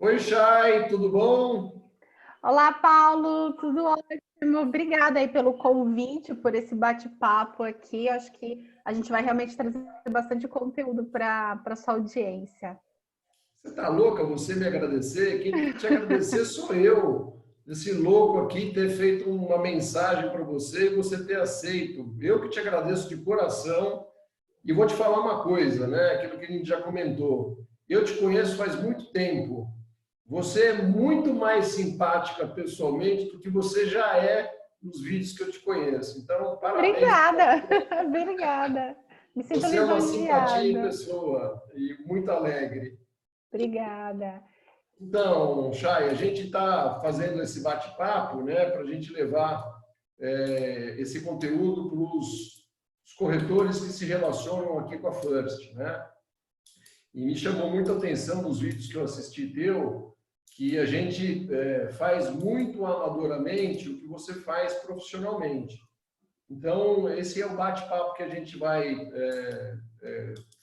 Oi, Chay, tudo bom? Olá, Paulo, tudo ótimo. Obrigada aí pelo convite, por esse bate-papo aqui. Eu acho que a gente vai realmente trazer bastante conteúdo para a sua audiência. Você tá louca você me agradecer? Quem tem que te agradecer sou eu. Esse louco aqui ter feito uma mensagem para você e você ter aceito. Eu que te agradeço de coração e vou te falar uma coisa, né? Aquilo que a gente já comentou. Eu te conheço faz muito tempo. Você é muito mais simpática pessoalmente do que você já é nos vídeos que eu te conheço. Então, parabéns. Obrigada, obrigada. Me sinto Você é uma simpatia em lisonjeada. pessoa e muito alegre. Obrigada. Então, Chay, a gente está fazendo esse bate-papo, né, para a gente levar esse conteúdo para os corretores que se relacionam aqui com a First, né? E me chamou muita atenção nos vídeos que eu assisti teu, que a gente faz muito amadoramente o que você faz profissionalmente. Então, esse é o bate-papo que a gente vai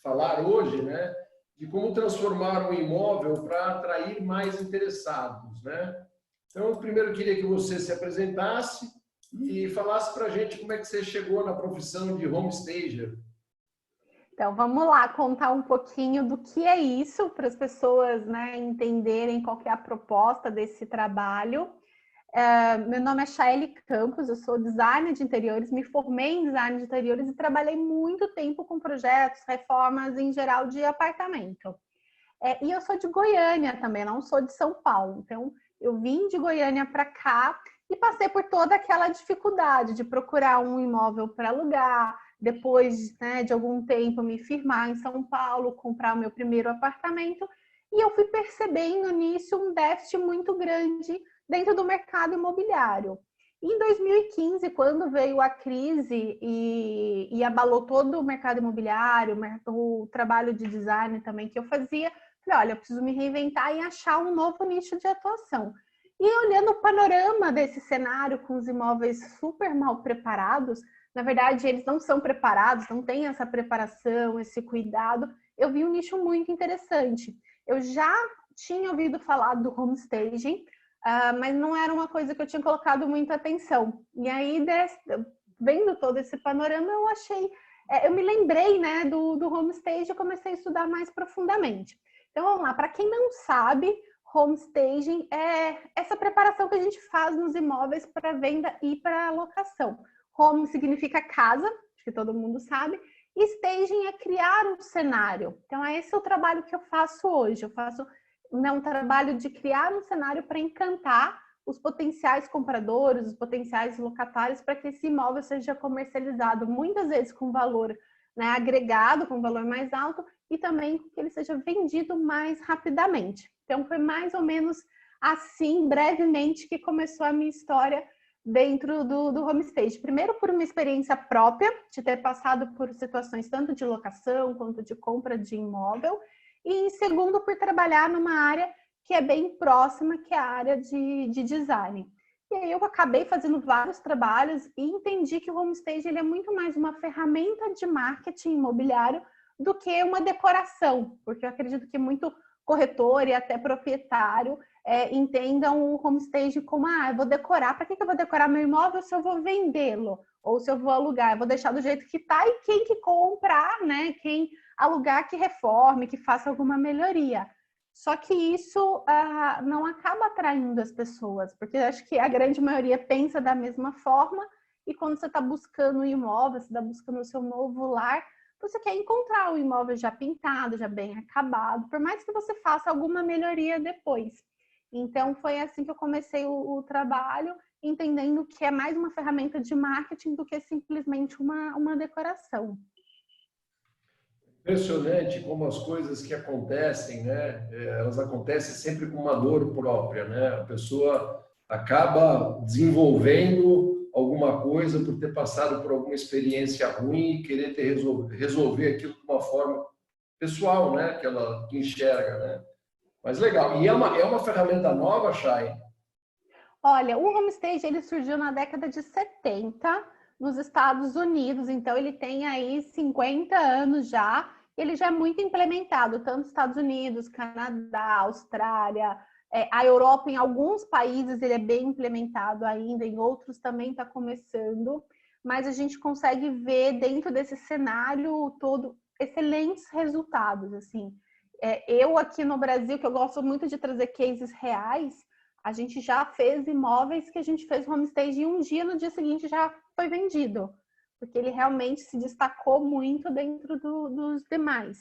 falar hoje, né? De como transformar um imóvel para atrair mais interessados, né? Então, primeiro eu queria que você se apresentasse e falasse para a gente como é que você chegou na profissão de home stager. Então, vamos lá contar um pouquinho do que é isso para as pessoas, né, entenderem qual que é a proposta desse trabalho. Meu nome é Chaeli Campos, eu sou designer de interiores, me formei em design de interiores e trabalhei muito tempo com projetos, reformas em geral de apartamento. E eu sou de Goiânia também, não sou de São Paulo. Então, eu vim de Goiânia para cá e passei por toda aquela dificuldade de procurar um imóvel para alugar, depois, né, de algum tempo me firmar em São Paulo, comprar o meu primeiro apartamento, e eu fui percebendo nisso um déficit muito grande dentro do mercado imobiliário. Em 2015, quando veio a crise e abalou todo o mercado imobiliário, o trabalho de design também que eu fazia, falei, olha, eu preciso me reinventar e achar um novo nicho de atuação. E olhando o panorama desse cenário com os imóveis super mal preparados, na verdade, eles não são preparados, não têm essa preparação, esse cuidado, eu vi um nicho muito interessante. Eu já tinha ouvido falar do homestaging, mas não era uma coisa que eu tinha colocado muita atenção. E aí, vendo todo esse panorama, eu achei, eu me lembrei, né, do homestaging e comecei a estudar mais profundamente. Então, vamos lá, para quem não sabe, homestaging é essa preparação que a gente faz nos imóveis para venda e para locação. Home significa casa, acho que todo mundo sabe, e staging é criar um cenário. Então, esse é o trabalho que eu faço hoje. Eu faço um trabalho de criar um cenário para encantar os potenciais compradores, os potenciais locatários, para que esse imóvel seja comercializado muitas vezes com valor, né, agregado, com valor mais alto, e também que ele seja vendido mais rapidamente. Então, foi mais ou menos assim, brevemente, que começou a minha história dentro do homestay. Primeiro, por uma experiência própria, de ter passado por situações tanto de locação quanto de compra de imóvel, e em segundo, por trabalhar numa área que é bem próxima, que é a área de design. E aí eu acabei fazendo vários trabalhos e entendi que o homestay ele é muito mais uma ferramenta de marketing imobiliário do que uma decoração, porque eu acredito que muito corretor e até proprietário entendam o homestay como, eu vou decorar, para que eu vou decorar meu imóvel se eu vou vendê-lo? Ou se eu vou alugar? Eu vou deixar do jeito que está e quem que comprar, né? Quem alugar que reforme, que faça alguma melhoria. Só que isso não acaba atraindo as pessoas, porque acho que a grande maioria pensa da mesma forma e quando você está buscando um imóvel, você está buscando o seu novo lar, você quer encontrar o imóvel já pintado, já bem acabado, por mais que você faça alguma melhoria depois. Então, foi assim que eu comecei o trabalho, entendendo que é mais uma ferramenta de marketing do que simplesmente uma decoração. Impressionante como as coisas que acontecem, né? Elas acontecem sempre com uma dor própria, né? A pessoa acaba desenvolvendo alguma coisa por ter passado por alguma experiência ruim e querer resolver aquilo de uma forma pessoal, né? Que ela enxerga, né? Mas legal. E é uma ferramenta nova, Chay? Olha, o homestay ele surgiu na década de 70 nos Estados Unidos, então ele tem aí 50 anos já ele já é muito implementado, tanto nos Estados Unidos, Canadá, Austrália, a Europa, em alguns países ele é bem implementado ainda, em outros também está começando, mas a gente consegue ver dentro desse cenário todo excelentes resultados, assim. Eu aqui no Brasil, que eu gosto muito de trazer cases reais, a gente já fez imóveis que a gente fez homestage em um dia, no dia seguinte já foi vendido, porque ele realmente se destacou muito dentro dos demais.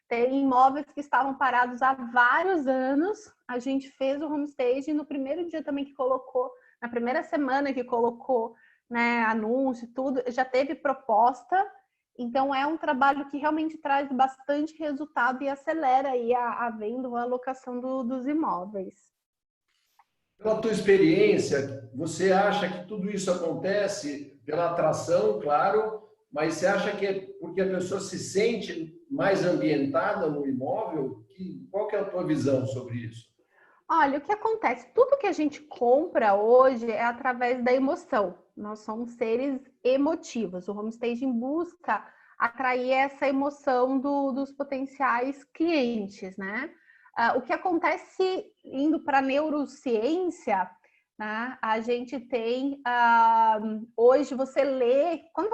Tem imóveis que estavam parados há vários anos, a gente fez o homestage no primeiro dia também que colocou, na primeira semana que colocou, né, anúncio, tudo, já teve proposta. Então é um trabalho que realmente traz bastante resultado e acelera aí a venda ou a alocação dos imóveis. Pela tua experiência, você acha que tudo isso acontece pela atração, claro, mas você acha que é porque a pessoa se sente mais ambientada no imóvel? Qual que é a tua visão sobre isso? Olha, o que acontece? Tudo que a gente compra hoje é através da emoção. Nós somos seres emotivos. O homestaging busca atrair essa emoção dos potenciais clientes, né? O que acontece indo para a neurociência, né? A gente tem hoje quando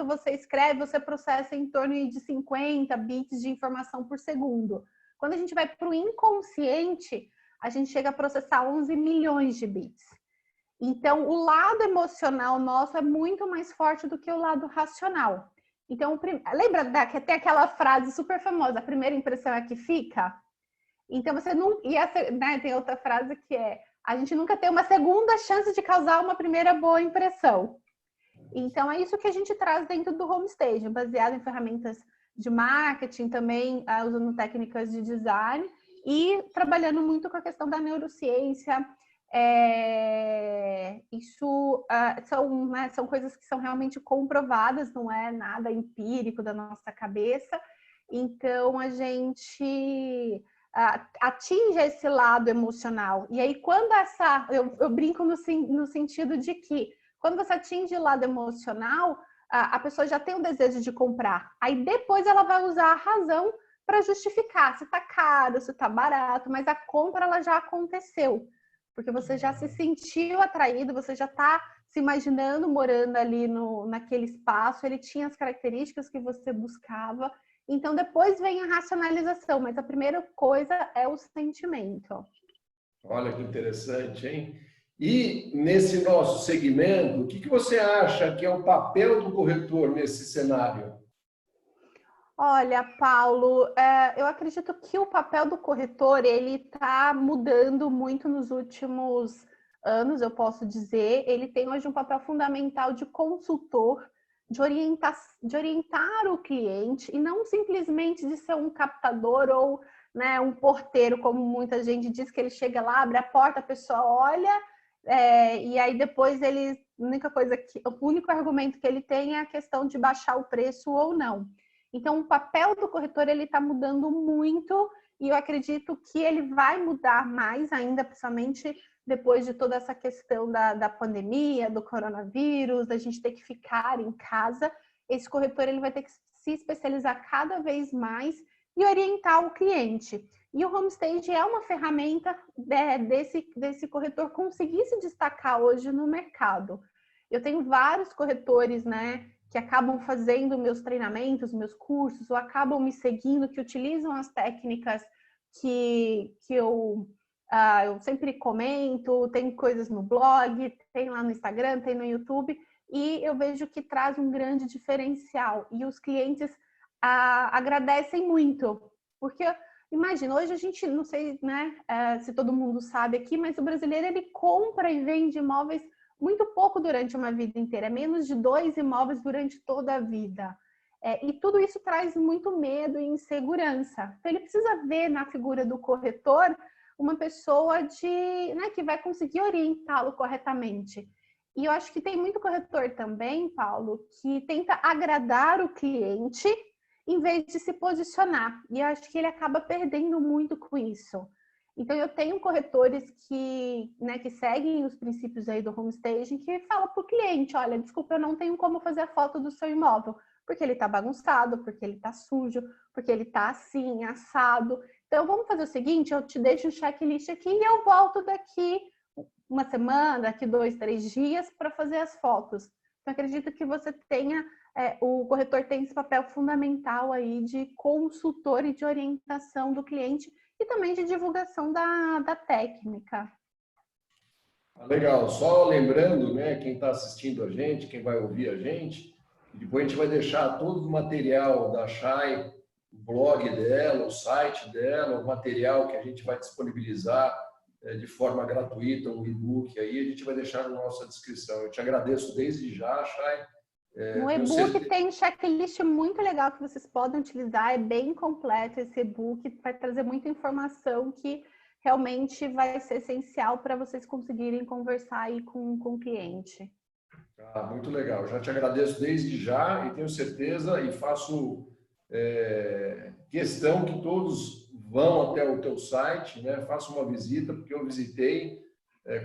você escreve, você processa em torno de 50 bits de informação por segundo. Quando a gente vai para o inconsciente, a gente chega a processar 11 milhões de bits. Então, o lado emocional nosso é muito mais forte do que o lado racional. Então, lembra que tem aquela frase super famosa, a primeira impressão é que fica? Então, você não... né, tem outra frase que é, a gente nunca tem uma segunda chance de causar uma primeira boa impressão. Então, é isso que a gente traz dentro do homestaging, baseado em ferramentas de marketing, também usando técnicas de design, e trabalhando muito com a questão da neurociência. Isso são coisas que são realmente comprovadas, não é nada empírico da nossa cabeça. Então, a gente atinge esse lado emocional. E aí, quando eu brinco no sentido de que, quando você atinge o lado emocional, a pessoa já tem o desejo de comprar. Aí, depois, ela vai usar a razão para justificar se está caro, se está barato, mas a compra ela já aconteceu, porque você já se sentiu atraído, você já está se imaginando morando ali naquele espaço, ele tinha as características que você buscava, então depois vem a racionalização, mas a primeira coisa é o sentimento. Olha que interessante, hein? E nesse nosso segmento, o que você acha que é o papel do corretor nesse cenário? Olha, Paulo, eu acredito que o papel do corretor ele está mudando muito nos últimos anos, eu posso dizer. Ele tem hoje um papel fundamental de consultor, de orientar o cliente e não simplesmente de ser um captador ou, né, um porteiro, como muita gente diz, que ele chega lá, abre a porta, a pessoa olha, e aí depois o único argumento que ele tem é a questão de baixar o preço ou não. Então, o papel do corretor ele está mudando muito e eu acredito que ele vai mudar mais ainda, principalmente depois de toda essa questão da pandemia, do coronavírus, da gente ter que ficar em casa. Esse corretor ele vai ter que se especializar cada vez mais e orientar o cliente. E o homestage é uma ferramenta desse corretor conseguir se destacar hoje no mercado. Eu tenho vários corretores, né, que acabam fazendo meus treinamentos, meus cursos, ou acabam me seguindo, que utilizam as técnicas que eu sempre comento, tem coisas no blog, tem lá no Instagram, tem no YouTube, e eu vejo que traz um grande diferencial. E os clientes agradecem muito, porque imagina, hoje a gente, não sei, né, se todo mundo sabe aqui, mas o brasileiro ele compra e vende imóveis muito pouco durante uma vida inteira, menos de 2 imóveis durante toda a vida. E tudo isso traz muito medo e insegurança. Então, ele precisa ver na figura do corretor uma pessoa que vai conseguir orientá-lo corretamente. E eu acho que tem muito corretor também, Paulo, que tenta agradar o cliente em vez de se posicionar. E eu acho que ele acaba perdendo muito com isso. Então, eu tenho corretores que seguem os princípios aí do homestaging, que falam para o cliente, olha, desculpa, eu não tenho como fazer a foto do seu imóvel, porque ele está bagunçado, porque ele está sujo, porque ele está assim, assado. Então, vamos fazer o seguinte, eu te deixo um checklist aqui e eu volto daqui uma semana, daqui 2, 3 dias para fazer as fotos. Então, acredito que você tenha, o corretor tem esse papel fundamental aí de consultor e de orientação do cliente e também de divulgação da técnica. Legal, só lembrando, né, quem está assistindo a gente, quem vai ouvir a gente, depois a gente vai deixar todo o material da Chay, o blog dela, o site dela, o material que a gente vai disponibilizar de forma gratuita, um e-book aí, a gente vai deixar na nossa descrição. Eu te agradeço desde já, Chay. No e-book tem um checklist muito legal que vocês podem utilizar, é bem completo esse e-book, vai trazer muita informação que realmente vai ser essencial para vocês conseguirem conversar aí com o cliente. Muito legal. Já te agradeço desde já e tenho certeza e faço questão que todos vão até o teu site, né? Façam uma visita, porque eu visitei.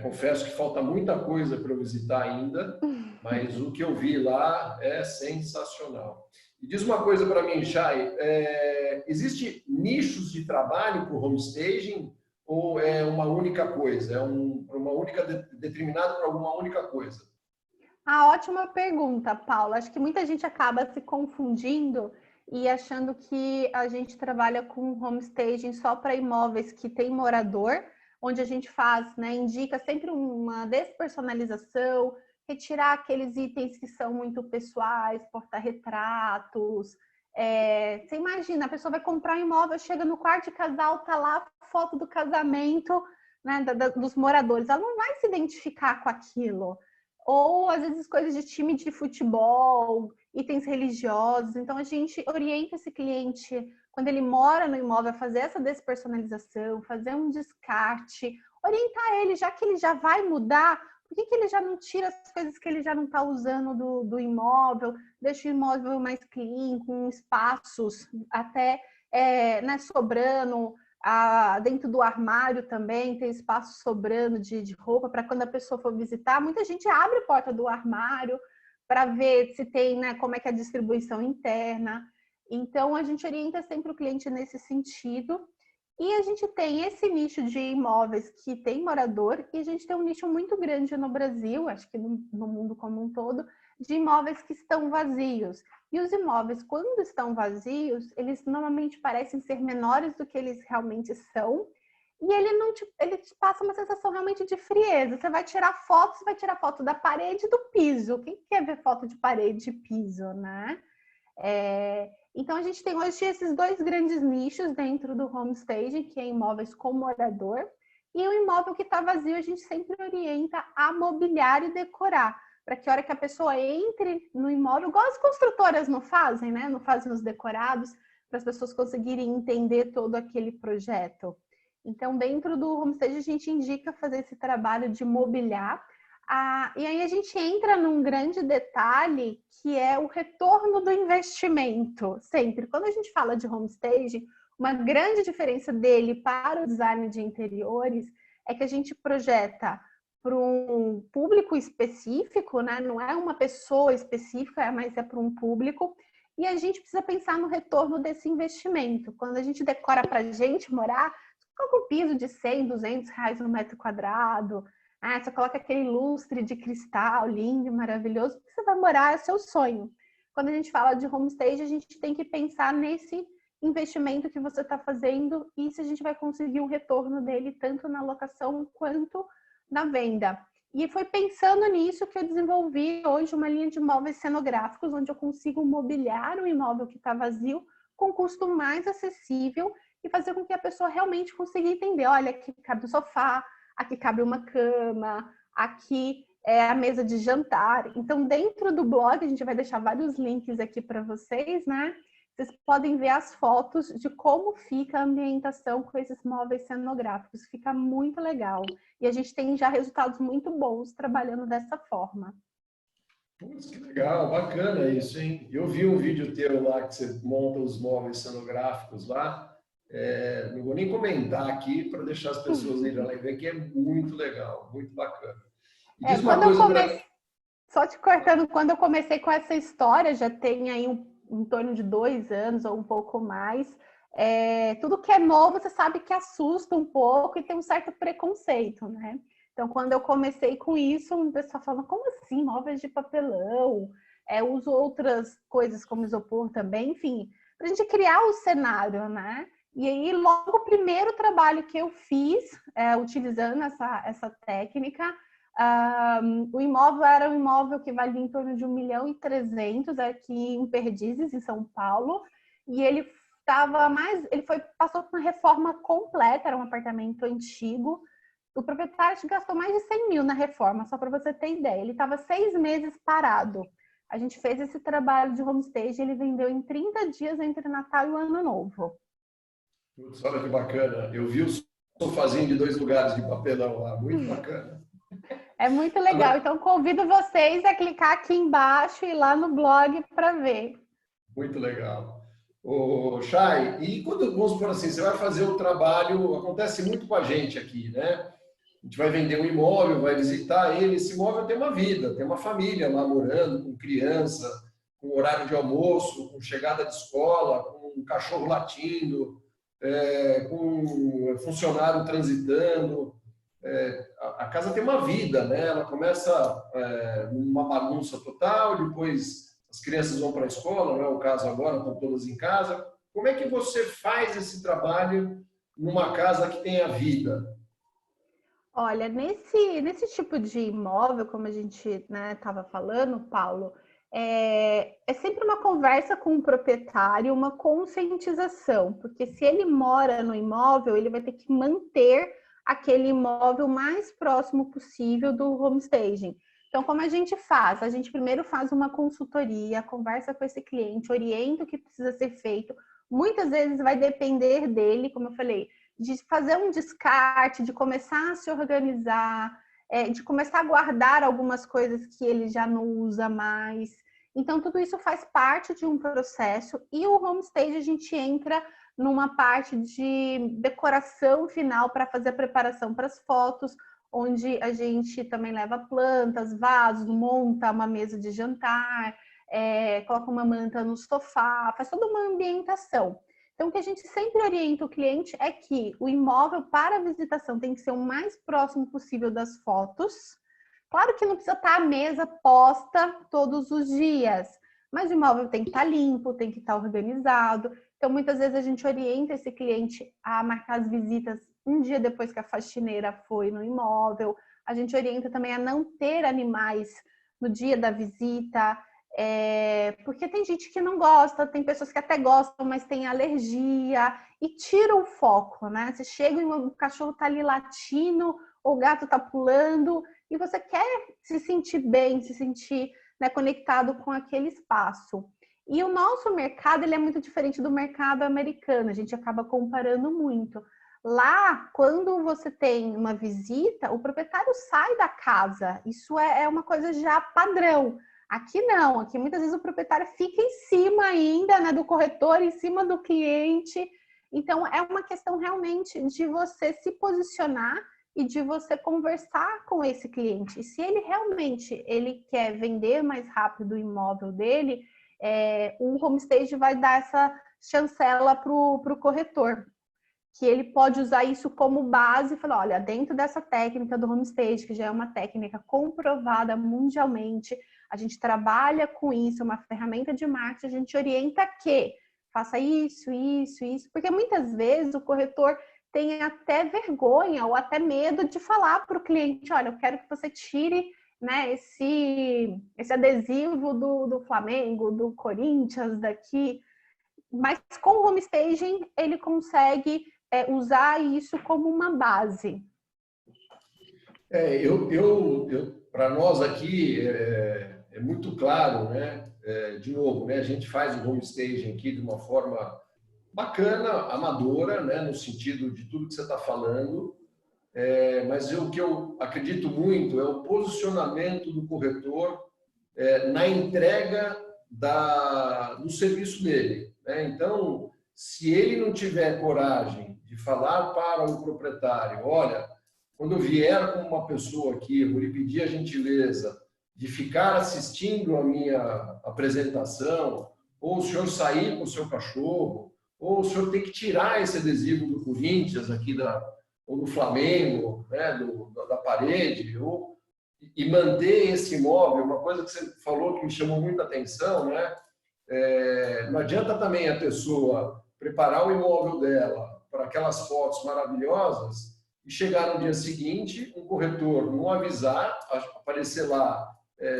Confesso que falta muita coisa para eu visitar ainda, mas o que eu vi lá é sensacional. E diz uma coisa para mim, Chay, existe nichos de trabalho para o homestaging ou é uma única coisa? É uma única determinado para alguma única coisa? Ótima pergunta, Paula. Acho que muita gente acaba se confundindo e achando que a gente trabalha com homestaging só para imóveis que tem morador, onde a gente faz, né, indica sempre uma despersonalização, retirar aqueles itens que são muito pessoais, porta-retratos. Você imagina, a pessoa vai comprar um imóvel, chega no quarto de casal, tá lá a foto do casamento, né, dos moradores. Ela não vai se identificar com aquilo. Ou, às vezes, coisas de time de futebol, itens religiosos. Então, a gente orienta esse cliente, quando ele mora no imóvel, a fazer essa despersonalização, fazer um descarte, orientar ele, já que ele já vai mudar, por que ele já não tira as coisas que ele já não está usando do imóvel, deixa o imóvel mais clean, com espaços até né, sobrando, dentro do armário também tem espaço sobrando de roupa para quando a pessoa for visitar. Muita gente abre a porta do armário para ver se tem, né, como é que é a distribuição interna. Então, a gente orienta sempre o cliente nesse sentido. E a gente tem esse nicho de imóveis que tem morador e a gente tem um nicho muito grande no Brasil, acho que no mundo como um todo, de imóveis que estão vazios. E os imóveis, quando estão vazios, eles normalmente parecem ser menores do que eles realmente são. E ele te passa uma sensação realmente de frieza. Você vai tirar foto da parede e do piso. Quem quer ver foto de parede e piso, né? Então, a gente tem hoje esses dois grandes nichos dentro do homestaging, que é imóveis com morador. E o imóvel que está vazio, a gente sempre orienta a mobiliar e decorar, para que a hora que a pessoa entre no imóvel, igual as construtoras não fazem, né? Não fazem os decorados, para as pessoas conseguirem entender todo aquele projeto. Então, dentro do homestaging, a gente indica fazer esse trabalho de mobiliar. E aí a gente entra num grande detalhe, que é o retorno do investimento. Sempre, quando a gente fala de homestaging, uma grande diferença dele para o design de interiores é que a gente projeta para um público específico, né? Não é uma pessoa específica, mas é para um público. E a gente precisa pensar no retorno desse investimento. Quando a gente decora para a gente morar, coloca um piso de 100, 200 reais no metro quadrado. Você coloca aquele lustre de cristal lindo e maravilhoso, porque você vai morar, é seu sonho. Quando a gente fala de homestaging, a gente tem que pensar nesse investimento que você está fazendo e se a gente vai conseguir um retorno dele tanto na locação quanto na venda. E foi pensando nisso que eu desenvolvi hoje uma linha de móveis cenográficos, onde eu consigo mobiliar um imóvel que está vazio com custo mais acessível e fazer com que a pessoa realmente consiga entender, olha, aqui cabe um sofá, aqui cabe uma cama, aqui é a mesa de jantar. Então, dentro do blog, a gente vai deixar vários links aqui para vocês, né? Vocês podem ver as fotos de como fica a ambientação com esses móveis cenográficos. Fica muito legal. E a gente tem já resultados muito bons trabalhando dessa forma. Putz, que legal, bacana isso, hein? Eu vi um vídeo teu lá que você monta os móveis cenográficos lá. Não vou nem comentar aqui para deixar as pessoas irem lá e ver que é muito legal, muito bacana. E diz uma coisa Só te cortando, quando eu comecei com essa história, já tem aí em torno de 2 anos ou um pouco mais, tudo que é novo, você sabe que assusta um pouco e tem um certo preconceito, né? Então, quando eu comecei com isso, o pessoal falava, como assim, móveis de papelão? Uso outras coisas como isopor também, enfim, para a gente criar o cenário, né? E aí, logo o primeiro trabalho que eu fiz, utilizando essa técnica, o imóvel era um imóvel que valia em torno de 1.300.000 aqui em Perdizes, em São Paulo, e ele passou por uma reforma completa, era um apartamento antigo. O proprietário gastou mais de 100 mil na reforma, só para você ter ideia. Ele estava 6 meses parado. A gente fez esse trabalho de homestage, ele vendeu em 30 dias entre Natal e o Ano Novo. Putz, olha que bacana. Eu vi o sofazinho de 2 lugares de papelão lá, muito bacana. É muito legal. Então, convido vocês a clicar aqui embaixo e ir lá no blog para ver. Muito legal. Ô, Chay, e quando, vamos supor assim, você vai fazer o trabalho, acontece muito com a gente aqui, né? A gente vai vender um imóvel, vai visitar ele, esse imóvel tem uma vida, tem uma família lá morando, com criança, com horário de almoço, com chegada de escola, com um cachorro latindo, com funcionário transitando. A casa tem uma vida, né? Ela começa numa bagunça total, depois as crianças vão para a escola, não é o caso agora, estão todas em casa. Como é que você faz esse trabalho numa casa que tem a vida? Olha, nesse tipo de imóvel, como a gente estava falando, Paulo, é sempre uma conversa com o proprietário, uma conscientização, porque se ele mora no imóvel, ele vai ter que manter aquele imóvel mais próximo possível do homestaging. Então, como a gente faz? A gente primeiro faz uma consultoria, conversa com esse cliente, orienta o que precisa ser feito. Muitas vezes vai depender dele, como eu falei, de fazer um descarte, de começar a se organizar, de começar a guardar algumas coisas que ele já não usa mais. Então, tudo isso faz parte de um processo e o homestage a gente entra numa parte de decoração final para fazer a preparação para as fotos, onde a gente também leva plantas, vasos, monta uma mesa de jantar, coloca uma manta no sofá, faz toda uma ambientação. Então, o que a gente sempre orienta o cliente é que o imóvel para a visitação tem que ser o mais próximo possível das fotos. Claro que não precisa estar a mesa posta todos os dias, mas o imóvel tem que estar limpo, tem que estar organizado. Então, muitas vezes a gente orienta esse cliente a marcar as visitas um dia depois que a faxineira foi no imóvel. A gente orienta também a não ter animais no dia da visita. Porque tem gente que não gosta, tem pessoas que até gostam, mas tem alergia e tira o foco, né? Você chega e o cachorro tá ali latindo, o gato tá pulando e você quer se sentir bem, se sentir, né, conectado com aquele espaço. E o nosso mercado, ele é muito diferente do mercado americano, a gente acaba comparando muito. Lá, quando você tem uma visita, o proprietário sai da casa, isso é uma coisa já padrão. Aqui não, aqui muitas vezes o proprietário fica em cima ainda, né, do corretor, em cima do cliente. Então, é uma questão realmente de você se posicionar e de você conversar com esse cliente. E se ele realmente quer vender mais rápido o imóvel dele, o homestage vai dar essa chancela para o corretor, que ele pode usar isso como base e falar, olha, dentro dessa técnica do homestage, que já é uma técnica comprovada mundialmente, a gente trabalha com isso, é uma ferramenta de marketing, a gente orienta que faça isso, isso, isso, porque muitas vezes o corretor tem até vergonha ou até medo de falar para o cliente, olha, eu quero que você tire, né, esse adesivo do Flamengo, do Corinthians, daqui, mas com o homestaging ele consegue usar isso como uma base. Para nós aqui é muito claro, né? De novo, né? A gente faz o homestaging aqui de uma forma bacana, amadora, né? No sentido de tudo que você está falando. Mas o que eu acredito muito é o posicionamento do corretor na entrega do serviço dele, né? Então, se ele não tiver coragem de falar para o proprietário, olha, quando eu vier com uma pessoa aqui, eu vou lhe pedir a gentileza de ficar assistindo a minha apresentação, ou o senhor sair com o seu cachorro, ou o senhor tem que tirar esse adesivo do Corinthians aqui ou do Flamengo, né, da parede, e manter esse imóvel. Uma coisa que você falou que me chamou muita atenção, né? Não adianta também a pessoa preparar o imóvel dela para aquelas fotos maravilhosas e chegar no dia seguinte, um corretor não avisar, aparecer lá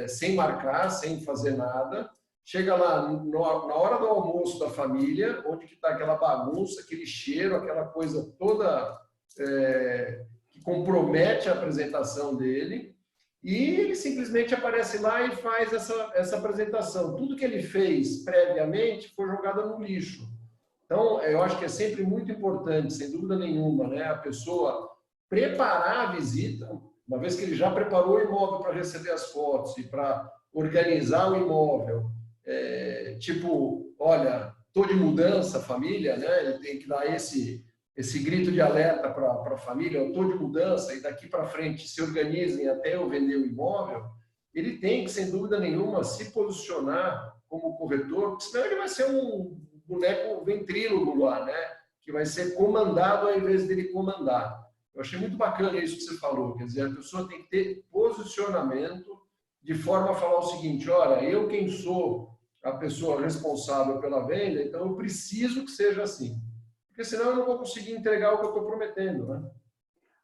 sem marcar, sem fazer nada, chega lá na hora do almoço da família, onde que está aquela bagunça, aquele cheiro, aquela coisa toda que compromete a apresentação dele, e ele simplesmente aparece lá e faz essa apresentação. Tudo que ele fez previamente foi jogado no lixo. Então, eu acho que é sempre muito importante, sem dúvida nenhuma, né, a pessoa preparar a visita, uma vez que ele já preparou o imóvel para receber as fotos e para organizar o imóvel. Tipo, olha, estou de mudança, família, né? Ele tem que dar esse grito de alerta para a família, eu estou de mudança e daqui para frente se organizem até eu vender o imóvel. Ele tem que, sem dúvida nenhuma, se posicionar como corretor, porque senão ele vai ser um boneco ventrílogo lá, né? Que vai ser comandado ao invés dele comandar. Eu achei muito bacana isso que você falou, quer dizer, a pessoa tem que ter posicionamento de forma a falar o seguinte: olha, eu quem sou a pessoa responsável pela venda, então eu preciso que seja assim. Porque senão eu não vou conseguir entregar o que eu estou prometendo, né?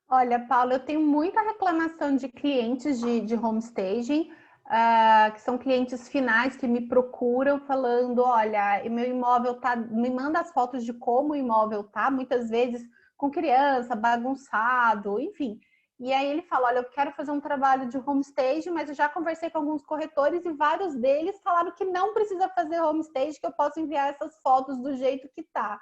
Olha, Paulo, eu tenho muita reclamação de clientes de homestaging, que são clientes finais que me procuram falando, olha, meu imóvel tá, me manda as fotos de como o imóvel tá, muitas vezes com criança, bagunçado, enfim. E aí ele fala, olha, eu quero fazer um trabalho de homestaging, mas eu já conversei com alguns corretores e vários deles falaram que não precisa fazer homestaging, que eu posso enviar essas fotos do jeito que tá.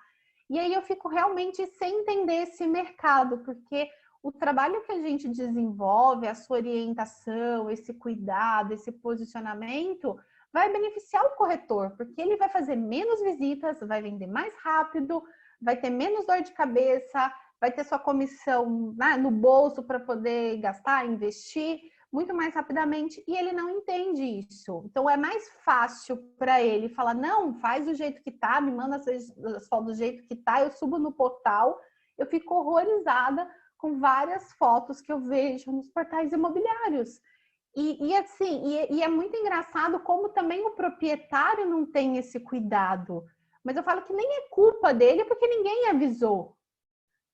E aí eu fico realmente sem entender esse mercado, porque o trabalho que a gente desenvolve, a sua orientação, esse cuidado, esse posicionamento, vai beneficiar o corretor, porque ele vai fazer menos visitas, vai vender mais rápido, vai ter menos dor de cabeça, vai ter sua comissão, né, no bolso para poder gastar, investir muito mais rapidamente, e ele não entende isso. Então é mais fácil para ele falar, não, faz do jeito que tá, me manda as fotos do jeito que tá, eu subo no portal, eu fico horrorizada com várias fotos que eu vejo nos portais imobiliários. E é muito engraçado como também o proprietário não tem esse cuidado. Mas eu falo que nem é culpa dele, porque ninguém avisou.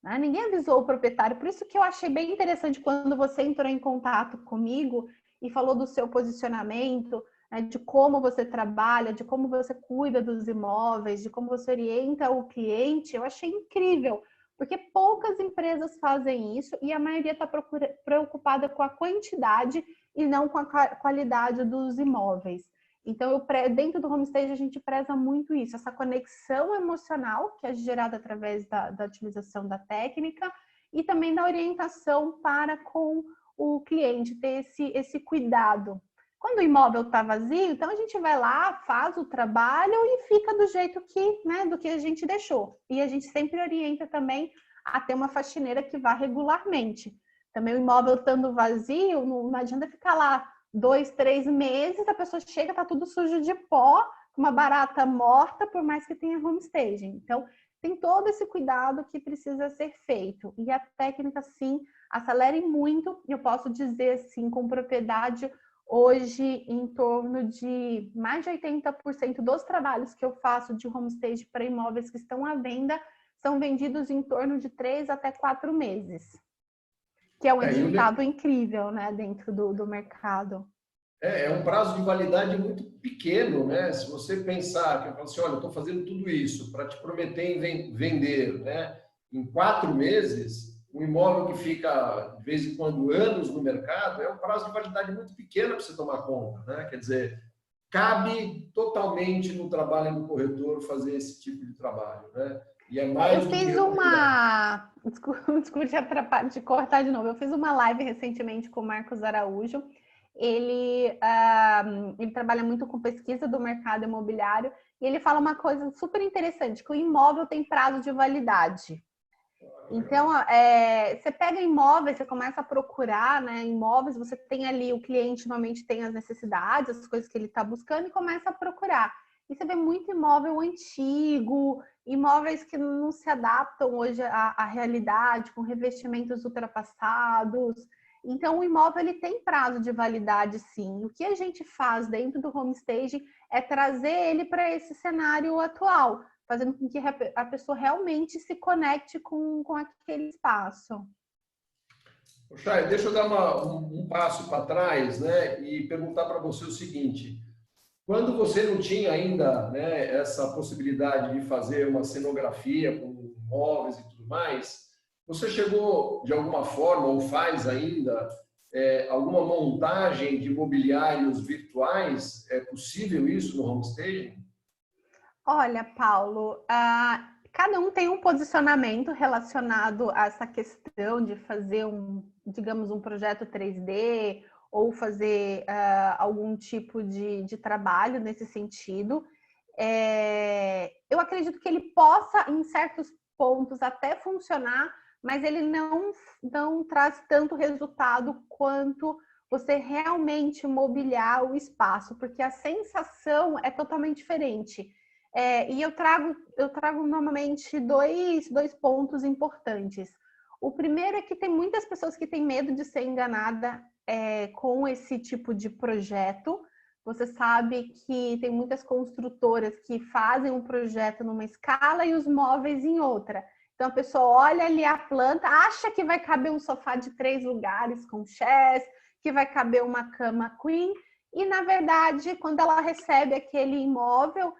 Né? Ninguém avisou o proprietário. Por isso que eu achei bem interessante quando você entrou em contato comigo e falou do seu posicionamento, né, de como você trabalha, de como você cuida dos imóveis, de como você orienta o cliente. Eu achei incrível. Porque poucas empresas fazem isso e a maioria está preocupada com a quantidade e não com a qualidade dos imóveis. Então, dentro do homestay, a gente preza muito isso, essa conexão emocional que é gerada através da utilização da técnica e também da orientação para com o cliente, ter esse cuidado. Quando o imóvel está vazio, então a gente vai lá, faz o trabalho e fica do jeito que, né, do que a gente deixou. E a gente sempre orienta também a ter uma faxineira que vá regularmente. Também o imóvel estando vazio, não adianta ficar lá 2, 3 meses, a pessoa chega, está tudo sujo de pó, uma barata morta, por mais que tenha homestaging. Então, tem todo esse cuidado que precisa ser feito. E a técnica, sim, acelere muito. Eu posso dizer, assim, com propriedade, hoje, em torno de mais de 80% dos trabalhos que eu faço de homestaging para imóveis que estão à venda são vendidos em torno de 3 até 4 meses. Que é um resultado incrível, né, dentro do mercado. É um prazo de validade muito pequeno, né? Se você pensar que eu falo assim, olha, eu estou fazendo tudo isso para te prometer vender, né? Em 4 meses, um imóvel que fica, de vez em quando, anos no mercado, é um prazo de validade muito pequeno para você tomar conta, né? Quer dizer, cabe totalmente no trabalho do corretor fazer esse tipo de trabalho, né? E é mais eu fiz uma... Desculpa te cortar de novo. Eu fiz uma live recentemente com o Marcos Araújo. Ele trabalha muito com pesquisa do mercado imobiliário e ele fala uma coisa super interessante, que o imóvel tem prazo de validade. Então, você pega imóveis, você começa a procurar, né, imóveis, você tem ali, o cliente normalmente tem as necessidades, as coisas que ele está buscando e começa a procurar. E você vê muito imóvel antigo, imóveis que não se adaptam hoje à realidade, com revestimentos ultrapassados. Então, o imóvel ele tem prazo de validade, sim. O que a gente faz dentro do homestaging é trazer ele para esse cenário atual, fazendo com que a pessoa realmente se conecte com aquele espaço. Chay, deixa eu dar um passo para trás, né, e perguntar para você o seguinte. Quando você não tinha ainda, né, essa possibilidade de fazer uma cenografia com móveis e tudo mais, você chegou, de alguma forma, ou faz ainda, alguma montagem de mobiliários virtuais? É possível isso no homestaging? Olha, Paulo, cada um tem um posicionamento relacionado a essa questão de fazer digamos, um projeto 3D ou fazer algum tipo de trabalho nesse sentido. Eu acredito que ele possa, em certos pontos, até funcionar, mas ele não traz tanto resultado quanto você realmente mobiliar o espaço, porque a sensação é totalmente diferente. E eu trago normalmente dois pontos importantes. O primeiro é que tem muitas pessoas que têm medo de ser enganada com esse tipo de projeto. Você sabe que tem muitas construtoras que fazem um projeto numa escala e os móveis em outra. Então a pessoa olha ali a planta, acha que vai caber um sofá de 3 lugares com chairs, que vai caber uma cama queen, e na verdade, quando ela recebe aquele imóvel,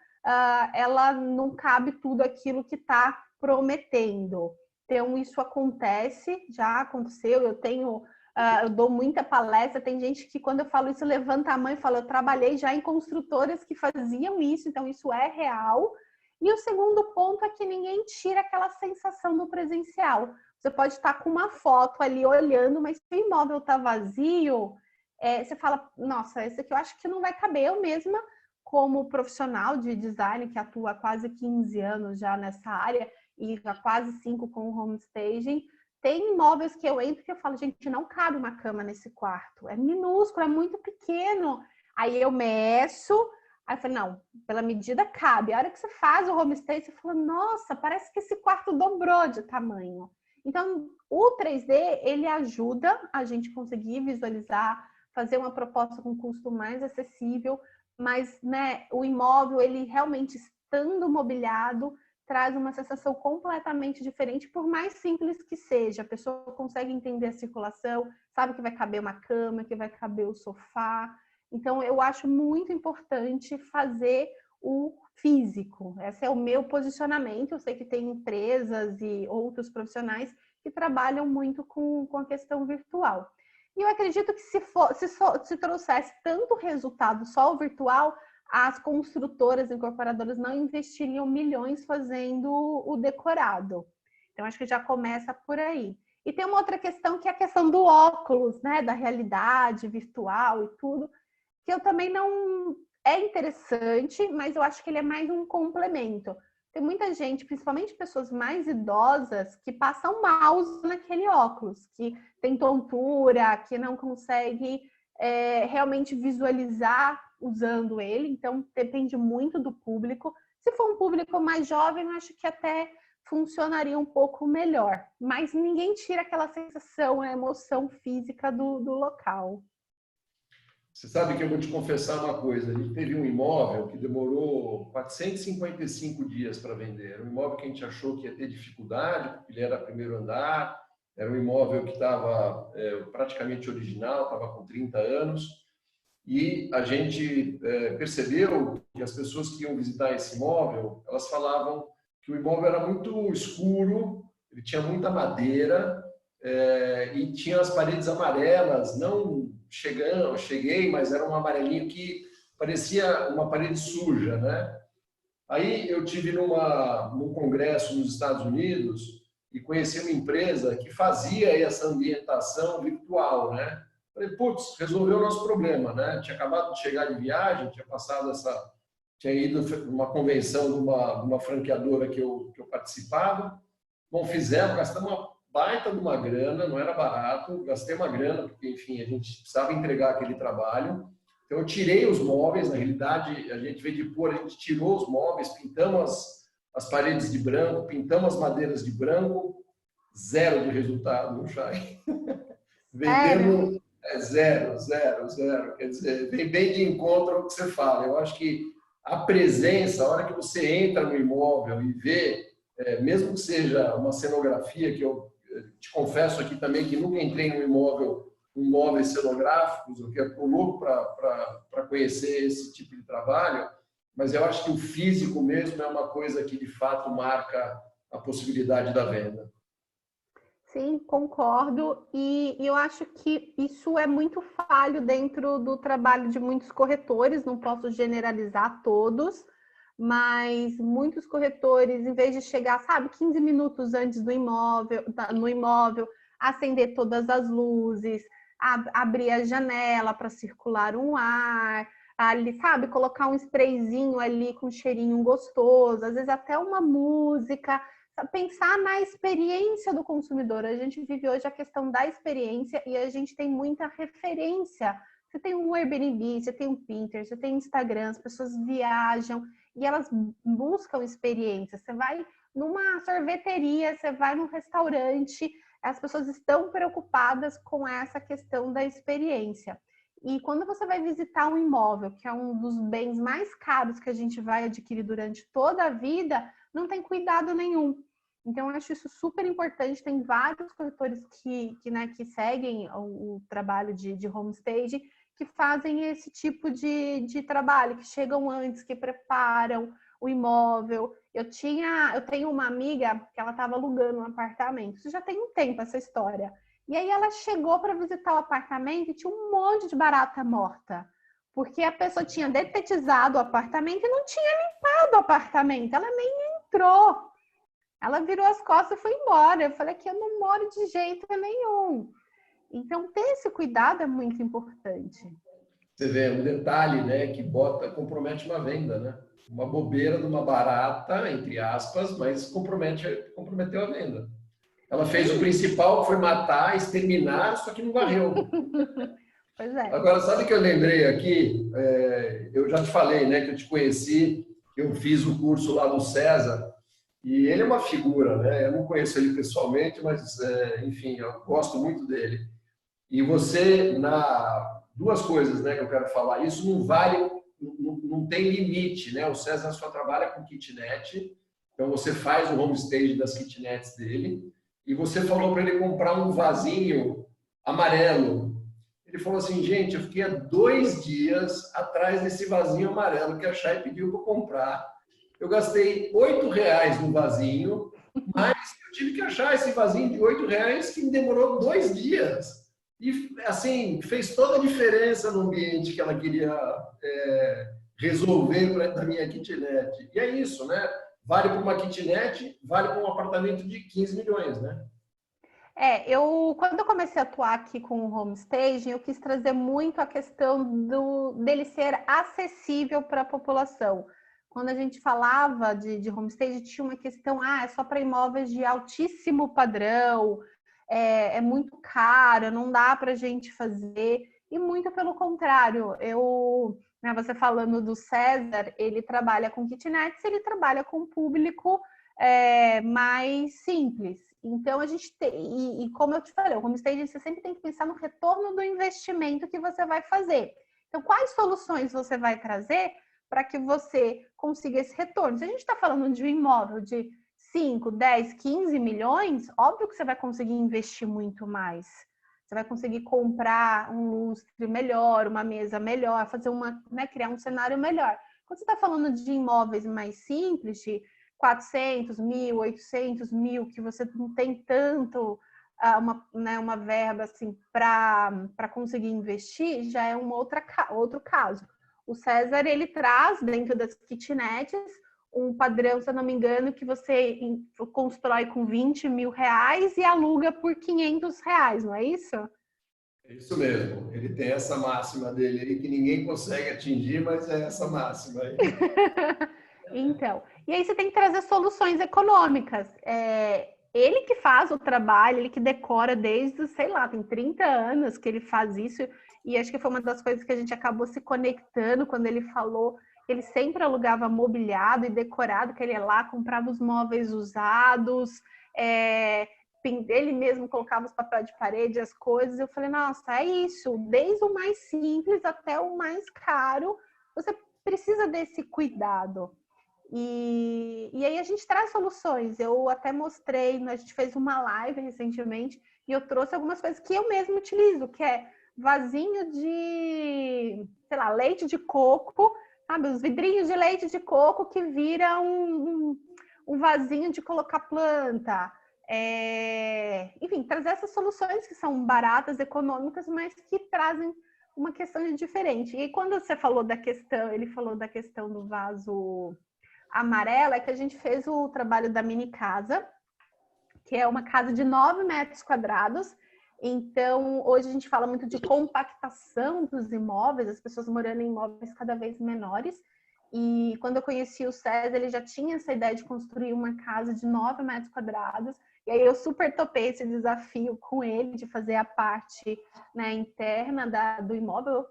ela não cabe tudo aquilo que está prometendo. Então, isso acontece, já aconteceu, eu dou muita palestra, tem gente que quando eu falo isso levanta a mão e fala, eu trabalhei já em construtoras que faziam isso, então isso é real. E o segundo ponto é que ninguém tira aquela sensação do presencial. Você pode estar com uma foto ali olhando, mas se o imóvel está vazio, você fala, nossa, esse aqui eu acho que não vai caber. Eu mesma, como profissional de design que atua há quase 15 anos já nessa área e há quase 5 com o homestaging, tem imóveis que eu entro que eu falo, gente, não cabe uma cama nesse quarto, é minúsculo, é muito pequeno. Aí eu meço, aí eu falo, não, pela medida cabe. A hora que você faz o homestaging, você fala, nossa, parece que esse quarto dobrou de tamanho. Então, o 3D, ele ajuda a gente conseguir visualizar, fazer uma proposta com custo mais acessível, mas, né, o imóvel, ele realmente estando mobiliado, traz uma sensação completamente diferente, por mais simples que seja. A pessoa consegue entender a circulação, sabe que vai caber uma cama, que vai caber o sofá. Então, eu acho muito importante fazer o físico. Esse é o meu posicionamento. Eu sei que tem empresas e outros profissionais que trabalham muito com a questão virtual. E eu acredito que se trouxesse tanto resultado só o virtual, as construtoras incorporadoras não investiriam milhões fazendo o decorado. Então, acho que já começa por aí. E tem uma outra questão, que é a questão do óculos, né? Da realidade virtual e tudo, que eu também não... É interessante, mas eu acho que ele é mais um complemento. Tem muita gente, principalmente pessoas mais idosas, que passam mal naquele óculos, que tem tontura, que não consegue realmente visualizar usando ele. Então, depende muito do público. Se for um público mais jovem, eu acho que até funcionaria um pouco melhor. Mas ninguém tira aquela sensação, a emoção física do local. Você sabe que eu vou te confessar uma coisa. A gente teve um imóvel que demorou 455 dias para vender. Era um imóvel que a gente achou que ia ter dificuldade, porque ele era primeiro andar, era um imóvel que estava praticamente original, estava com 30 anos. E a gente percebeu que as pessoas que iam visitar esse imóvel, elas falavam que o imóvel era muito escuro, ele tinha muita madeira e tinha as paredes amarelas, não cheguei, mas era um amarelinho que parecia uma parede suja, né? Aí eu tive num congresso nos Estados Unidos e conheci uma empresa que fazia essa ambientação virtual, né? Falei, putz, resolveu o nosso problema, né? Tinha acabado de chegar de viagem, tinha ido numa convenção de uma franqueadora que eu participava. Bom, gastamos uma baita de uma grana, não era barato, gastei uma grana, porque, enfim, a gente precisava entregar aquele trabalho. Então, eu tirei os móveis, na realidade, a gente veio de pôr, a gente tirou os móveis, pintamos as paredes de branco, pintamos as madeiras de branco, zero de resultado no Chay. Sério? Vendemos zero, zero, zero. Quer dizer, vem bem de encontro ao que você fala. Eu acho que a presença, a hora que você entra no imóvel e vê, mesmo que seja uma cenografia, que eu te confesso aqui também que nunca entrei no imóvel com móveis cenográficos, eu quero louco para conhecer esse tipo de trabalho, mas eu acho que o físico mesmo é uma coisa que de fato marca a possibilidade da venda. Sim, concordo. E eu acho que isso é muito falho dentro do trabalho de muitos corretores, não posso generalizar todos, mas muitos corretores, em vez de chegar, sabe, 15 minutos antes do imóvel, no imóvel, acender todas as luzes, abrir a janela para circular um ar, ali, sabe, colocar um sprayzinho ali com um cheirinho gostoso, às vezes até uma música, pensar na experiência do consumidor. A gente vive hoje a questão da experiência e a gente tem muita referência. Você tem um Airbnb, você tem um Pinterest, você tem Instagram, as pessoas viajam e elas buscam experiência. Você vai numa sorveteria, você vai num restaurante, as pessoas estão preocupadas com essa questão da experiência. E quando você vai visitar um imóvel, que é um dos bens mais caros que a gente vai adquirir durante toda a vida, não tem cuidado nenhum. Então, eu acho isso super importante. Tem vários corretores que seguem o trabalho de homestage, que fazem esse tipo de trabalho, que chegam antes, que preparam o imóvel. Eu tenho uma amiga que ela estava alugando um apartamento. Isso já tem um tempo, essa história. E aí ela chegou para visitar o apartamento e tinha um monte de barata morta. Porque a pessoa tinha detetizado o apartamento e não tinha limpado o apartamento. Ela nem entrou. Ela virou as costas e foi embora. Eu falei que eu não moro de jeito nenhum. Então, ter esse cuidado é muito importante. Você vê um detalhe, né, que compromete uma venda, né? Uma bobeira de uma barata, entre aspas, mas comprometeu a venda. Ela fez o principal, que foi matar, exterminar, só que não varreu. Pois é. Agora, sabe o que eu lembrei aqui? Eu já te falei, né, que eu te conheci, eu fiz o curso lá do César, e ele é uma figura, né? Eu não conheço ele pessoalmente, mas, enfim, eu gosto muito dele. E você, duas coisas, né, que eu quero falar. Isso não vale, não tem limite, né? O César só trabalha com kitnet, então você faz o homestage das kitnets dele, e você falou para ele comprar um vasinho amarelo. Ele falou assim, gente, eu fiquei há 2 dias atrás desse vasinho amarelo que a Chay pediu para comprar. Eu gastei R$8 no vasinho, mas eu tive que achar esse vasinho de R$8 que me demorou 2 dias. E, assim, fez toda a diferença no ambiente que ela queria resolver na minha kitnet. E é isso, né? Vale para uma kitnet, vale para um apartamento de 15 milhões, né? Quando eu comecei a atuar aqui com o homestaging, eu quis trazer muito a questão dele ser acessível para a população. Quando a gente falava de homestaging, tinha uma questão, é só para imóveis de altíssimo padrão, é muito caro, não dá para a gente fazer. E muito pelo contrário, você falando do César, ele trabalha com kitnets, ele trabalha com público mais simples. Então, a gente tem, e como eu te falei, o homestaging você sempre tem que pensar no retorno do investimento que você vai fazer. Então, quais soluções você vai trazer para que você consiga esse retorno? Se a gente está falando de um imóvel de 5, 10, 15 milhões, óbvio que você vai conseguir investir muito mais. Você vai conseguir comprar um lustre melhor, uma mesa melhor, fazer criar um cenário melhor. Quando você está falando de imóveis mais simples, de 400 mil, 800 mil, que você não tem tanto uma verba assim para conseguir investir, já é outro caso. O César, ele traz dentro das kitnets um padrão, se eu não me engano, que você constrói com 20 mil reais e aluga por 500 reais, não é isso? É isso mesmo. Ele tem essa máxima dele aí que ninguém consegue atingir, mas é essa máxima aí. Então, e aí você tem que trazer soluções econômicas. Ele que faz o trabalho, ele que decora desde, sei lá, tem 30 anos que ele faz isso, e acho que foi uma das coisas que a gente acabou se conectando quando ele falou que ele sempre alugava mobiliado e decorado, que ele ia lá, comprava os móveis usados, ele mesmo colocava os papéis de parede, as coisas. Eu falei, nossa, é isso, desde o mais simples até o mais caro, você precisa desse cuidado. E aí a gente traz soluções. Eu até mostrei, a gente fez uma live recentemente e eu trouxe algumas coisas que eu mesmo utilizo, que é vasinho de, sei lá, leite de coco, sabe? Os vidrinhos de leite de coco que vira um vasinho de colocar planta. Enfim, trazer essas soluções que são baratas, econômicas, mas que trazem uma questão de diferente. E quando você falou da questão, ele falou da questão do vaso amarelo, é que a gente fez o trabalho da mini casa, que é uma casa de 9 metros quadrados. Então, hoje a gente fala muito de compactação dos imóveis, as pessoas morando em imóveis cada vez menores. E quando eu conheci o César, ele já tinha essa ideia de construir uma casa de 9 metros quadrados. E aí eu super topei esse desafio com ele, de fazer a parte, né, interna do imóvel.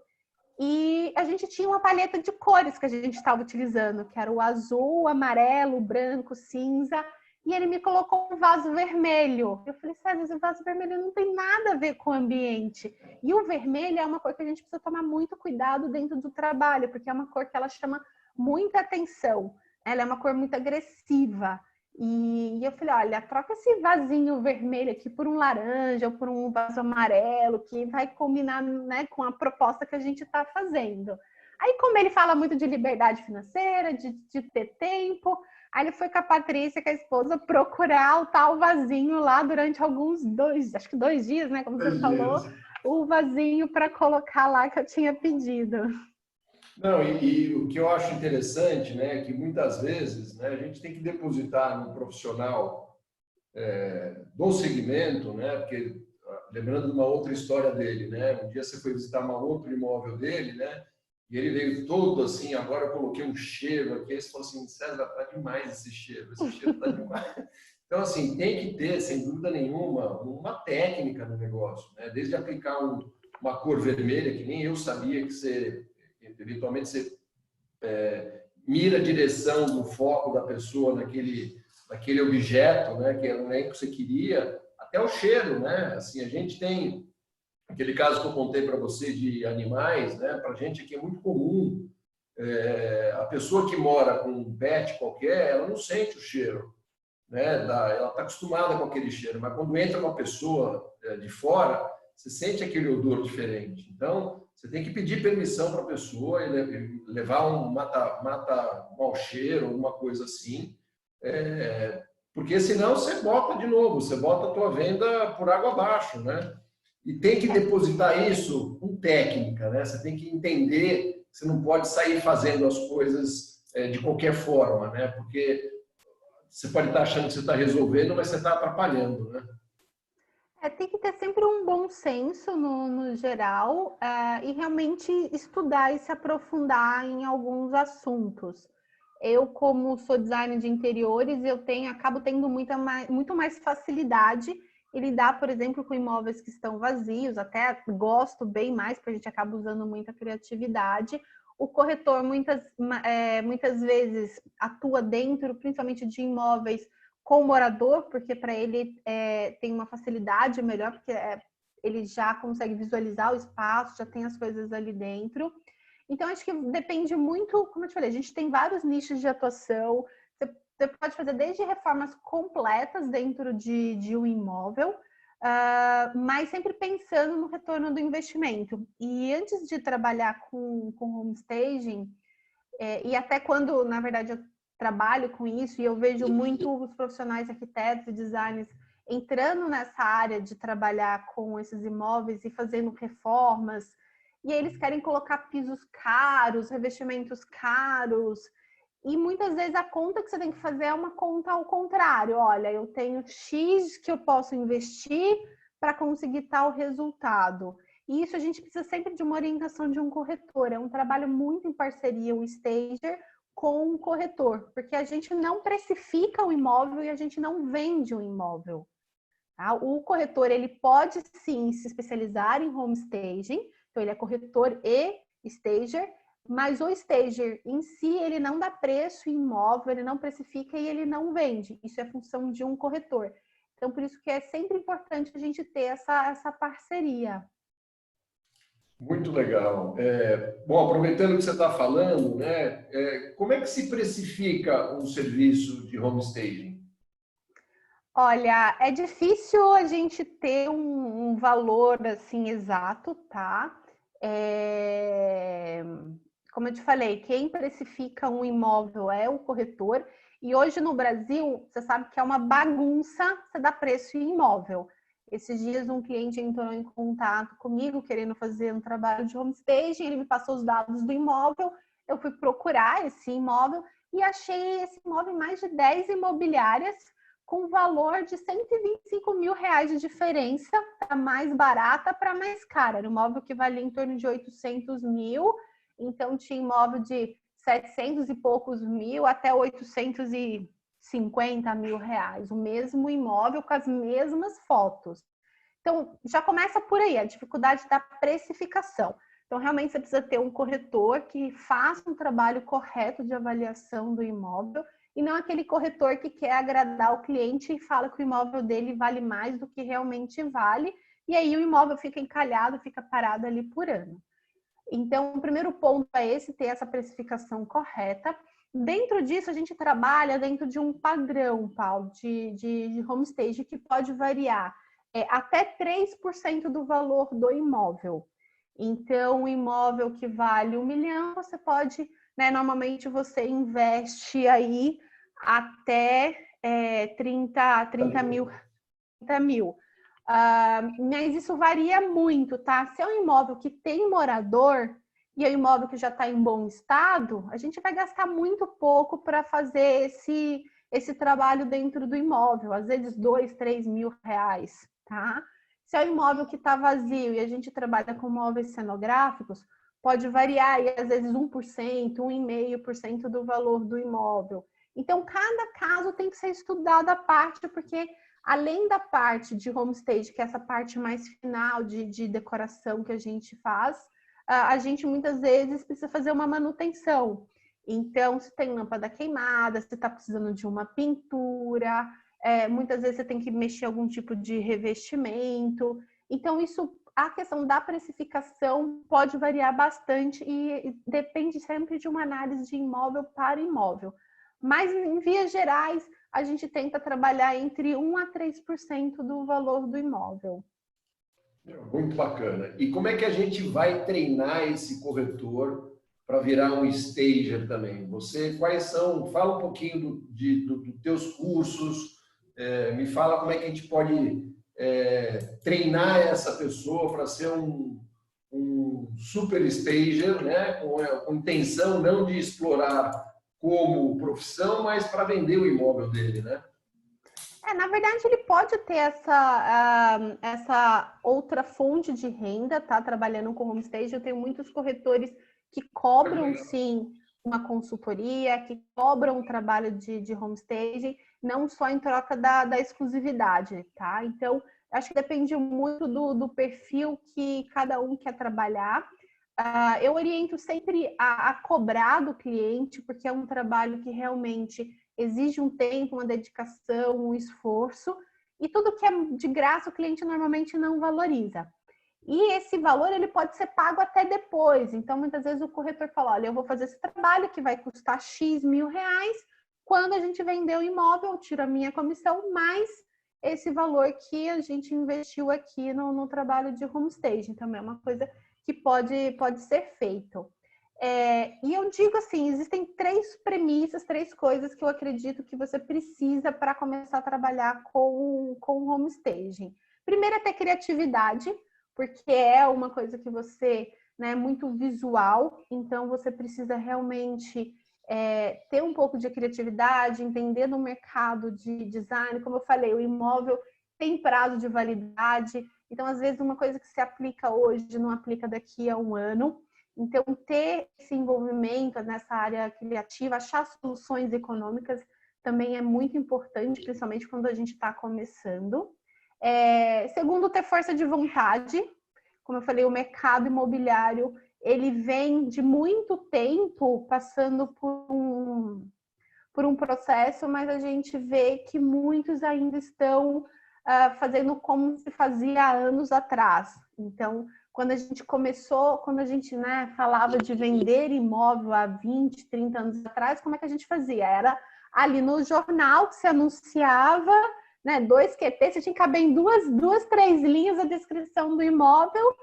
E a gente tinha uma paleta de cores que a gente estava utilizando, que era o azul, o amarelo, o branco, cinza. E ele me colocou um vaso vermelho. Eu falei, César, esse vaso vermelho não tem nada a ver com o ambiente. E o vermelho é uma cor que a gente precisa tomar muito cuidado dentro do trabalho, porque é uma cor que ela chama muita atenção. Ela é uma cor muito agressiva. E eu falei, olha, troca esse vasinho vermelho aqui por um laranja ou por um vaso amarelo, que vai combinar, né, com a proposta que a gente está fazendo. Aí, como ele fala muito de liberdade financeira, de ter tempo, aí ele foi com a Patrícia, com a esposa, procurar o tal vasinho lá durante acho que 2 dias, né, como você falou, o vasinho para colocar lá que eu tinha pedido. Não, e o que eu acho interessante, né, é que muitas vezes, né, a gente tem que depositar no profissional do segmento, né, porque lembrando de uma outra história dele, né, um dia você foi visitar um outro imóvel dele, né, e ele veio todo assim, agora eu coloquei um cheiro aqui, aí você falou assim, César, tá demais esse cheiro tá demais. Então, assim, tem que ter, sem dúvida nenhuma, uma técnica no negócio, né, desde aplicar uma cor vermelha, que nem eu sabia que você eventualmente você mira a direção do foco da pessoa naquele objeto, né, que não é o que você queria, até o cheiro, né? Assim, a gente tem aquele caso que eu contei para você de animais, né? Para a gente aqui é muito comum. A pessoa que mora com um pet qualquer, ela não sente o cheiro, né? Ela está acostumada com aquele cheiro, mas quando entra uma pessoa de fora, você sente aquele odor diferente. Então, você tem que pedir permissão para a pessoa e levar um mata mau cheiro, alguma coisa assim, porque senão você bota de novo, você bota a tua venda por água abaixo, né? E tem que depositar isso com técnica, né? Você tem que entender, você não pode sair fazendo as coisas de qualquer forma, né? Porque você pode estar achando que você está resolvendo, mas você está atrapalhando, né? Tem que ter sempre um bom senso no geral e realmente estudar e se aprofundar em alguns assuntos. Eu, como sou designer de interiores, acabo tendo muito mais facilidade em lidar, por exemplo, com imóveis que estão vazios, até gosto bem mais, porque a gente acaba usando muita criatividade. O corretor muitas vezes atua dentro, principalmente de imóveis com o morador, porque para ele tem uma facilidade melhor, porque ele já consegue visualizar o espaço, já tem as coisas ali dentro. Então, acho que depende muito, como eu te falei, a gente tem vários nichos de atuação, você pode fazer desde reformas completas dentro de um imóvel, mas sempre pensando no retorno do investimento. E antes de trabalhar com home staging, e até quando, na verdade, eu trabalho com isso e eu vejo muito os profissionais arquitetos e designers entrando nessa área de trabalhar com esses imóveis e fazendo reformas, e aí eles querem colocar pisos caros, revestimentos caros, e muitas vezes a conta que você tem que fazer é uma conta ao contrário. Olha, eu tenho X que eu posso investir para conseguir tal resultado. E isso a gente precisa sempre de uma orientação de um corretor. É um trabalho muito em parceria, o stager, com o corretor, porque a gente não precifica o imóvel e a gente não vende o imóvel. Tá? O corretor ele pode sim se especializar em home staging, Então, ele é corretor e stager, mas o stager em si, ele não dá preço em imóvel, ele não precifica e ele não vende. Isso é função de um corretor. Então, por isso que é sempre importante a gente ter essa parceria. Muito legal. Bom, aproveitando que você está falando, né, como é que se precifica um serviço de home staging? Olha, é difícil a gente ter um valor assim exato, tá? Como eu te falei, quem precifica um imóvel é o corretor. E hoje no Brasil, você sabe que é uma bagunça você dar preço em imóvel. Esses dias um cliente entrou em contato comigo querendo fazer um trabalho de home staging, ele me passou os dados do imóvel, eu fui procurar esse imóvel e achei esse imóvel em mais de 10 imobiliárias com valor de R$125 mil de diferença, da mais barata para a mais cara. Era um imóvel que valia em torno de 800 mil, então tinha imóvel de 700 e poucos mil até 850 mil reais. O mesmo imóvel com as mesmas fotos. Então, já começa por aí, a dificuldade da precificação. Então, realmente, você precisa ter um corretor que faça um trabalho correto de avaliação do imóvel e não aquele corretor que quer agradar o cliente e fala que o imóvel dele vale mais do que realmente vale, e aí o imóvel fica encalhado, fica parado ali por ano. Então, o primeiro ponto é esse, ter essa precificação correta. Dentro disso, a gente trabalha dentro de um padrão, Paulo, de home stage, que pode variar até 3% do valor do imóvel. Então, um imóvel que vale 1 milhão, você pode, né, normalmente você investe aí até 30 mil. 30 mil. Mas isso varia muito, tá? Se é um imóvel que tem morador e é um imóvel que já está em bom estado, a gente vai gastar muito pouco para fazer esse trabalho dentro do imóvel, às vezes 2, 3 mil reais, tá? Se é um imóvel que está vazio e a gente trabalha com móveis cenográficos, pode variar aí, às vezes 1%, 1,5% do valor do imóvel. Então, cada caso tem que ser estudado à parte, porque além da parte de homestage, que é essa parte mais final de decoração que a gente faz, a gente muitas vezes precisa fazer uma manutenção. Então, se tem lâmpada queimada, se está precisando de uma pintura, muitas vezes você tem que mexer algum tipo de revestimento. Então, isso, a questão da precificação pode variar bastante e depende sempre de uma análise de imóvel para imóvel. Mas, em vias gerais, a gente tenta trabalhar entre 1 a 3% do valor do imóvel. Muito bacana. E como é que a gente vai treinar esse corretor para virar um stager também? Quais são? Fala um pouquinho dos teus cursos, me fala como é que a gente pode treinar essa pessoa para ser um super stager, né? Com intenção não de explorar como profissão, mas para vender o imóvel dele, né? Na verdade, ele pode ter essa outra fonte de renda, tá? Trabalhando com homestage. Eu tenho muitos corretores que cobram, sim, uma consultoria, que cobram um trabalho de homestage, não só em troca da exclusividade, tá? Então, acho que depende muito do perfil que cada um quer trabalhar. Eu oriento sempre a cobrar do cliente, porque é um trabalho que realmente exige um tempo, uma dedicação, um esforço, e tudo que é de graça o cliente normalmente não valoriza. E esse valor ele pode ser pago até depois. Então, muitas vezes o corretor fala, olha, eu vou fazer esse trabalho que vai custar X mil reais, quando a gente vender o imóvel, eu tiro a minha comissão, mais esse valor que a gente investiu aqui no trabalho de homestaging. Também é uma coisa que pode ser feito. E eu digo assim, existem 3 premissas, 3 coisas que eu acredito que você precisa para começar a trabalhar com homestaging. Primeiro é ter criatividade, porque é uma coisa que você, né, é muito visual, então você precisa realmente ter um pouco de criatividade, entender do mercado de design. Como eu falei, o imóvel tem prazo de validade, então às vezes uma coisa que se aplica hoje não aplica daqui a um ano. Então, ter esse envolvimento nessa área criativa, achar soluções econômicas também é muito importante, principalmente quando a gente está começando. Segundo, ter força de vontade. como eu falei, o mercado imobiliário, ele vem de muito tempo passando por um processo, mas a gente vê que muitos ainda estão fazendo como se fazia há anos atrás. Então, quando a gente começou, quando a gente, né, falava de vender imóvel há 20, 30 anos atrás, como é que a gente fazia? Era ali no jornal que se anunciava, né, 2 QT, você tinha que caber em duas, 3 linhas a descrição do imóvel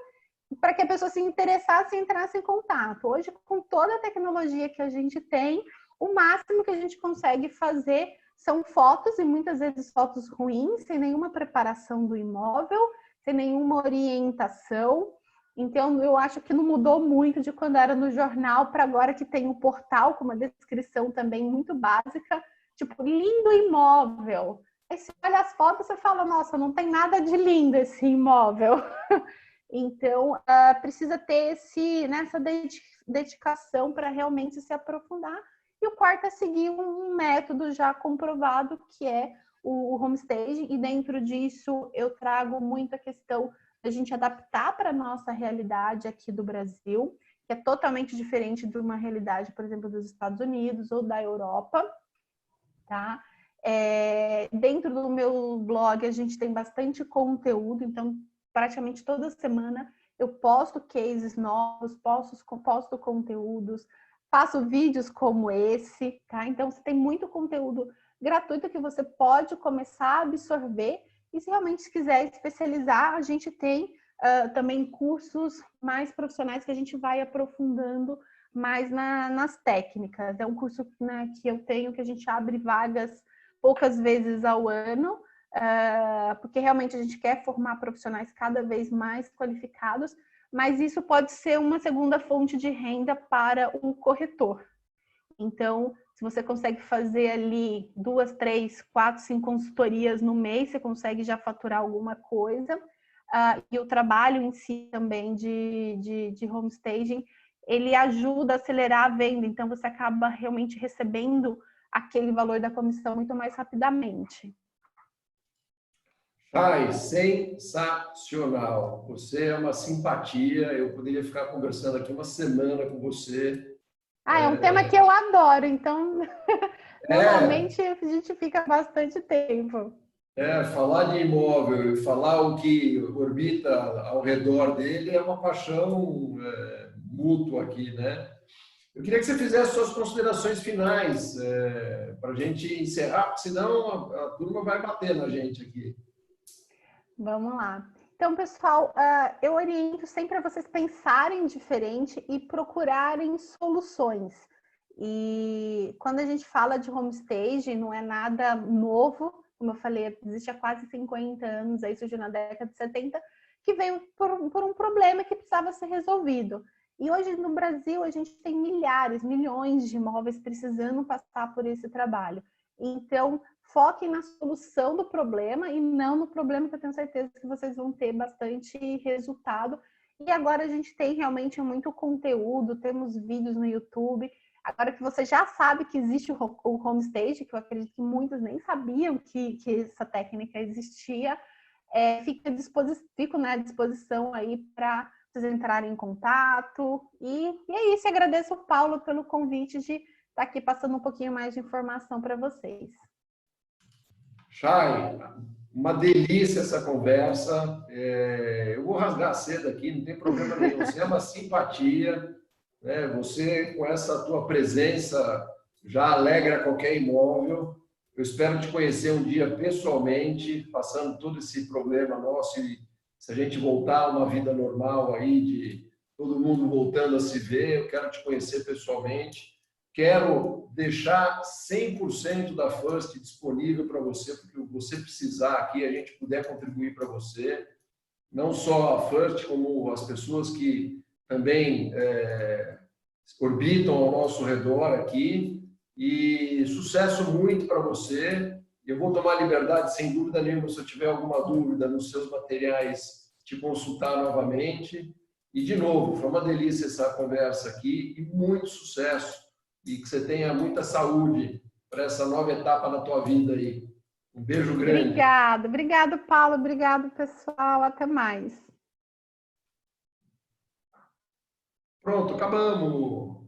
para que a pessoa se interessasse e entrasse em contato. Hoje, com toda a tecnologia que a gente tem, o máximo que a gente consegue fazer são fotos, e muitas vezes fotos ruins, sem nenhuma preparação do imóvel, sem nenhuma orientação. Então, eu acho que não mudou muito de quando era no jornal para agora que tem o portal com uma descrição também muito básica, tipo, lindo imóvel. Aí você olha as fotos e fala, nossa, não tem nada de lindo esse imóvel. Então, precisa ter essa dedicação para realmente se aprofundar. E o quarto é seguir um método já comprovado, que é o homestaging. E dentro disso, eu trago muito a questão da gente adaptar para a nossa realidade aqui do Brasil, que é totalmente diferente de uma realidade, por exemplo, dos Estados Unidos ou da Europa, tá? Dentro do meu blog, a gente tem bastante conteúdo, então praticamente toda semana eu posto cases novos, posto conteúdos, faço vídeos como esse, tá? Então você tem muito conteúdo gratuito que você pode começar a absorver, e se realmente quiser especializar, a gente tem também cursos mais profissionais que a gente vai aprofundando mais nas técnicas. É um curso, né, que eu tenho, que a gente abre vagas poucas vezes ao ano, porque realmente a gente quer formar profissionais cada vez mais qualificados, mas isso pode ser uma segunda fonte de renda para o corretor. Então, se você consegue fazer ali 2, 3, 4, 5 consultorias no mês, você consegue já faturar alguma coisa. E o trabalho em si também de homestaging, ele ajuda a acelerar a venda, então você acaba realmente recebendo aquele valor da comissão muito mais rapidamente. Ai, sensacional. Você é uma simpatia. Eu poderia ficar conversando aqui uma semana com você. É um tema que eu adoro, então É, normalmente a gente fica bastante tempo. falar de imóvel e falar o que orbita ao redor dele é uma paixão mútua aqui, né? Eu queria que você fizesse suas considerações finais para a gente encerrar, porque senão a turma vai bater na gente aqui. Vamos lá. Então, pessoal, eu oriento sempre a vocês pensarem diferente e procurarem soluções. E quando a gente fala de homestaging, não é nada novo, como eu falei, existe há quase 50 anos, aí surgiu na década de 70, que veio por um problema que precisava ser resolvido. E hoje no Brasil a gente tem milhares, milhões de imóveis precisando passar por esse trabalho. Então, foquem na solução do problema e não no problema, que eu tenho certeza que vocês vão ter bastante resultado. E agora a gente tem realmente muito conteúdo, temos vídeos no YouTube. Agora que você já sabe que existe o homestage, que eu acredito que muitos nem sabiam que essa técnica existia, fico, né, à disposição aí para vocês entrarem em contato. E é isso, agradeço ao Paulo pelo convite de estar aqui passando um pouquinho mais de informação para vocês. Chay, uma delícia essa conversa. Eu vou rasgar cedo aqui, não tem problema nenhum. Você é uma simpatia, né? Você, com essa tua presença, já alegra qualquer imóvel. Eu espero te conhecer um dia pessoalmente, passando todo esse problema nosso, e se a gente voltar a uma vida normal aí, de todo mundo voltando a se ver, eu quero te conhecer pessoalmente. Quero deixar 100% da First disponível para você, porque você precisar aqui, a gente puder contribuir para você. Não só a First, como as pessoas que também orbitam ao nosso redor aqui. E sucesso muito para você. Eu vou tomar liberdade, sem dúvida nenhuma, se eu tiver alguma dúvida nos seus materiais, te consultar novamente. E, de novo, foi uma delícia essa conversa aqui e muito sucesso. E que você tenha muita saúde para essa nova etapa na tua vida aí. Um beijo grande. Obrigado, Paulo. Obrigado, pessoal. Até mais. Pronto, acabamos.